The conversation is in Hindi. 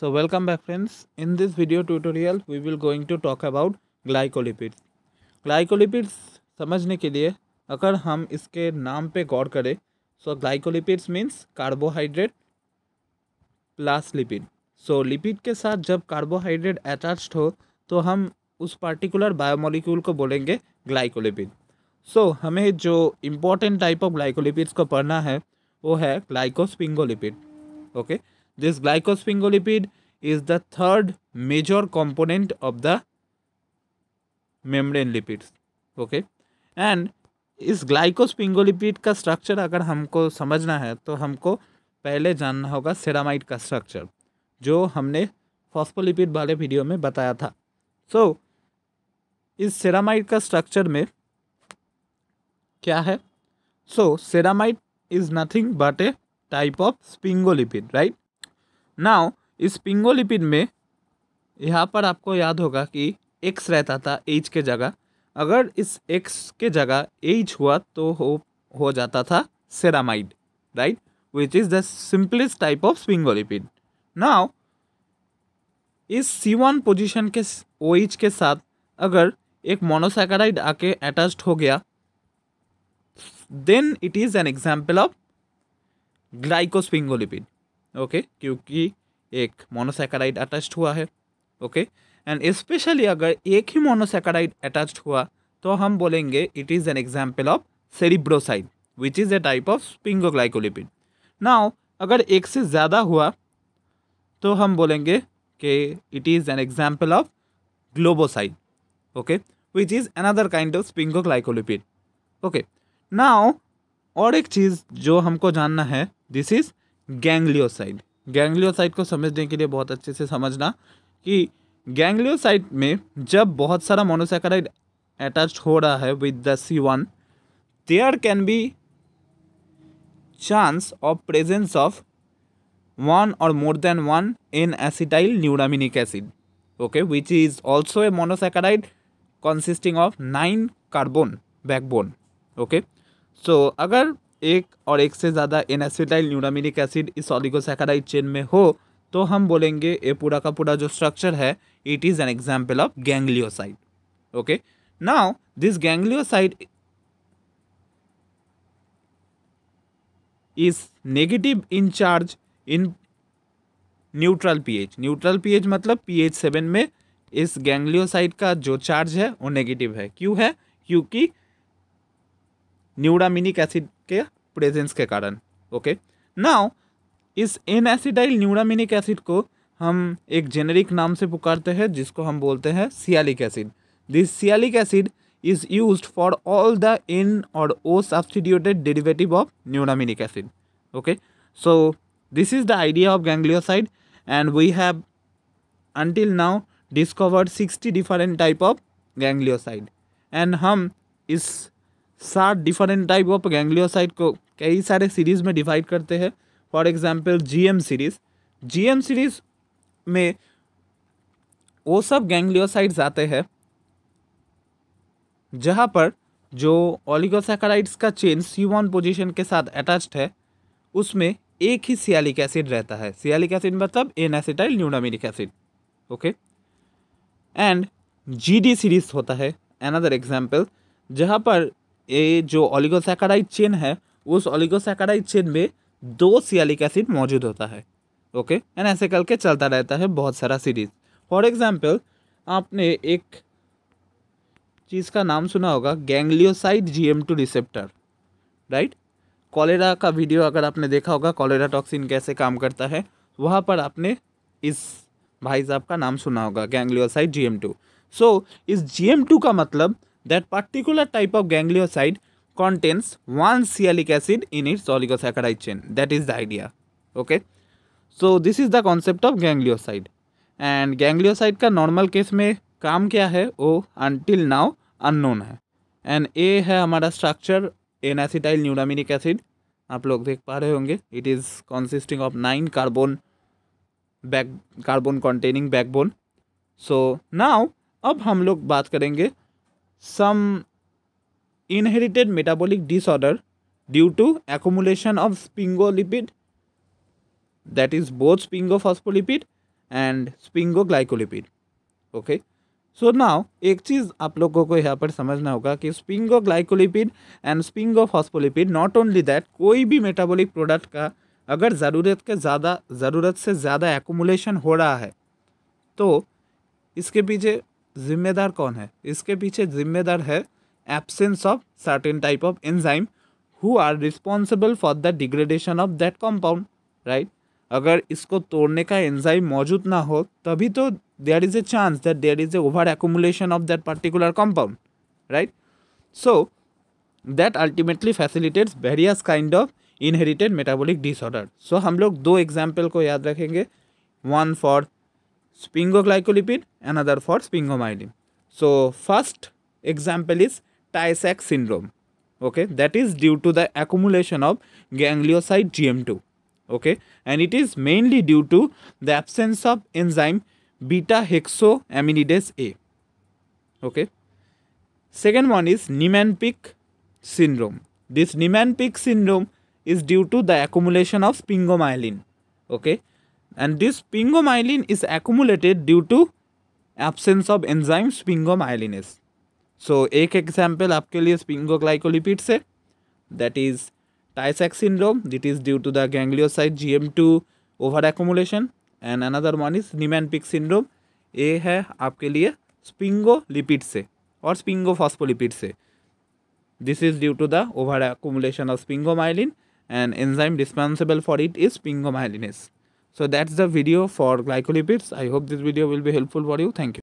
So welcome back friends. In this video tutorial we will going to talk about glycolipids. Glycolipids समझने के लिए अगर हम इसके नाम पे गौर करें so glycolipids means carbohydrate plus lipid. So lipid के साथ जब कार्बोहाइड्रेट अटैच्ड हो तो हम उस पार्टिकुलर बायोमोलिक्यूल को बोलेंगे ग्लाइकोलिपिड. सो हमें जो इम्पोर्टेंट टाइप ऑफ ग्लाइकोलिपिड्स को पढ़ना है वो है ग्लाइकोस्फिंगोलिपिड. Okay, this glycosphingolipid is the third major component of the membrane lipids. Okay, and इस ग्लाइकोस्फिंगोलिपिड का स्ट्रक्चर अगर हमको समझना है तो हमको पहले जानना होगा सेरामाइड का स्ट्रक्चर जो हमने फॉस्फोलिपिड वाले वीडियो में बताया था. सो इस सेरामाइड का स्ट्रक्चर में क्या है? So ceramide is nothing but a type of sphingolipid, right. Now इस स्फिंगोलिपिड में यहाँ पर आपको याद होगा कि X रहता था H के जगह. अगर इस X के जगह H हुआ तो हो जाता था ceramide, right, which is the simplest type of sphingolipid. Now इस C1 पोजीशन के OH के साथ अगर एक मोनोसैकेराइड आके अटैच्ड हो गया then it is an example of glycosphingolipid. Okay, क्योंकि एक मोनोसैकेराइड अटैच्ड हुआ है. ओके, एंड स्पेशली अगर एक ही मोनोसैकेराइड अटैच्ड हुआ तो हम बोलेंगे it is an example of cerebroside which is a type of sphingoglycolipid. Now अगर एक से ज़्यादा हुआ तो हम बोलेंगे कि it is an example of globoside. Okay, which is another kind of sphingoglycolipid. Okay, now और एक चीज़ जो हमको जानना है दिस इज़ गैंग्लियोसाइड. गैंग्लियोसाइड को समझने के लिए बहुत अच्छे से समझना कि गैंग्लियोसाइड में जब बहुत सारा मोनोसैकेराइड अटैच्ड हो रहा है with the C1 there can be chance of presence of one or more than one N-acetyl neuramic acid, okay, which is also a monosaccharide consisting of 9 carbon backbone. Okay, so अगर एक और एक से ज़्यादा N-acetyl neuramic acid इस ओलिगोसैकेराइड चेन में हो तो हम बोलेंगे ये पूरा का पूरा जो स्ट्रक्चर है it is an example of ganglioside. Okay, now this ganglioside is negative in charge in neutral pH. Neutral pH मतलब pH 7 में इस गैंग्लियोसाइड का जो चार्ज है वो नेगेटिव है. क्यों है? क्योंकि न्यूरामिनिक एसिड के प्रेजेंस के कारण. ओके, नाउ इस N-acetyl न्यूरामिनिक एसिड को हम एक जेनेरिक नाम से पुकारते हैं जिसको हम बोलते हैं sialic acid. This sialic acid is used for all the N और O substituted derivative of neuraminic acid. Okay, so this is the idea of ganglioside and we have until now discovered 60 different type of ganglioside and हम इस 60 different type of ganglioside को कई सारे सीरीज़ में डिवाइड करते हैं. For example GM series. GM series में वो सब गैंग्लियोसाइड्स आते हैं जहाँ पर जो ओलिगोसैकेराइड्स का चेन C1 पोजीशन के साथ अटैच्ड है उसमें एक ही सियालिक एसिड रहता है. सियालिक एसिड मतलब N-acetyl neuraminic acid. Okay, and GD series होता है अनदर एग्जाम्पल जहाँ पर ये जो ओलिगोसैकेराइड चेन है उस ओलिगोसैकेराइड चेन में 2 सियालिक एसिड मौजूद होता है. ओके, एंड ऐसे करके चलता रहता है बहुत सारा सीरीज. फॉर एग्जाम्पल आपने एक चीज़ का नाम सुना होगा ganglioside GM2 receptor, right. Cholera का वीडियो अगर आपने देखा होगा कॉलेरा टॉक्सिन कैसे काम करता है वहाँ पर आपने इस भाई साहब का नाम सुना होगा गैंग्लियोसाइड GM2. सो इस GM2 का मतलब that particular type of ganglioside contains one sialic acid in its oligosaccharide chain. That is the idea. Okay, so this is the concept of ganglioside and ganglioside का नॉर्मल केस में काम क्या है वो until now unknown है. एंड ए है हमारा स्ट्रक्चर N-acetyl न्यूरामिनिक एसिड. आप लोग देख पा रहे होंगे it is consisting of 9 carbon containing backbone. So now अब हम लोग बात करेंगे some inherited metabolic disorder due to accumulation of sphingolipid, that is both sphingophospholipid and sphingoglycolipid. Okay, so now एक चीज़ आप लोगों को यहाँ पर समझना होगा कि स्पिंगोग्लाइकोलिपिड एंड स्पिंगोफॉस्फोलिपिड, नॉट ओनली दैट, कोई भी मेटाबॉलिक प्रोडक्ट का अगर ज़रूरत से ज़्यादा एक्यूमुलेशन हो रहा है तो इसके पीछे जिम्मेदार कौन है? इसके पीछे जिम्मेदार है absence of certain type of enzyme who are responsible for the degradation of that compound, right. अगर इसको तोड़ने का एंजाइम मौजूद ना हो तभी तो there is a chance that there is a over accumulation of that particular compound, right. So that ultimately facilitates various kind of inherited metabolic disorder. सो हम लोग दो एग्जाम्पल को याद रखेंगे, one for sphingoglycolipid, another for sphingomyelin. So first example is Tay-Sachs syndrome. Okay, that is due to the accumulation of ganglioside GM2. Okay, and it is mainly due to the absence of enzyme beta hexoaminidase A. Okay, second one is Niemann-Pick syndrome. This Niemann-Pick syndrome is due to the accumulation of sphingomyelin. Okay, and this sphingomyelin is accumulated due to absence of enzyme sphingomyelinase. So एक example आपके लिए sphingoglycolipid से, that is Tay-Sachs syndrome, that is due to the ganglioside GM2 over accumulation, and another one is Niemann-Pick syndrome, ये है आपके लिए sphingolipid से और sphingophospholipid से. This is due to the over accumulation of sphingomyelin and enzyme responsible for it is sphingomyelinase. So that's the video for glycolipids. I hope this video will be helpful for you. Thank you.